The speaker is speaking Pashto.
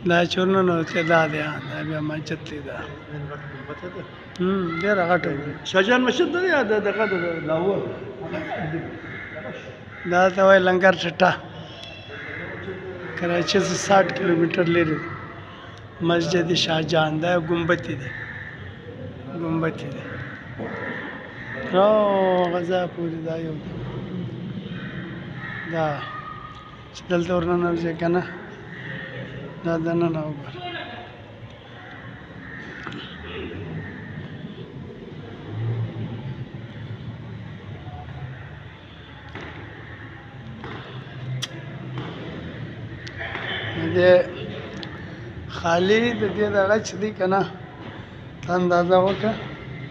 دا چورنو ته دا دی دا بیا مسجد دی دا ډېره غټه ده. شاهجان مسجد نه دی دغه د لاهور دا ته وایي لنګر چټه کراچۍ سے 60 کلومیټر لري مسجد شاهجان دا ګمبتې دی ګمبتې دی او غزا پورې دا یو دا چې دلته ورننوځې که نه دا دننه وګوره د خالي د دې دغه چې دی که نه ته اندازه وکړه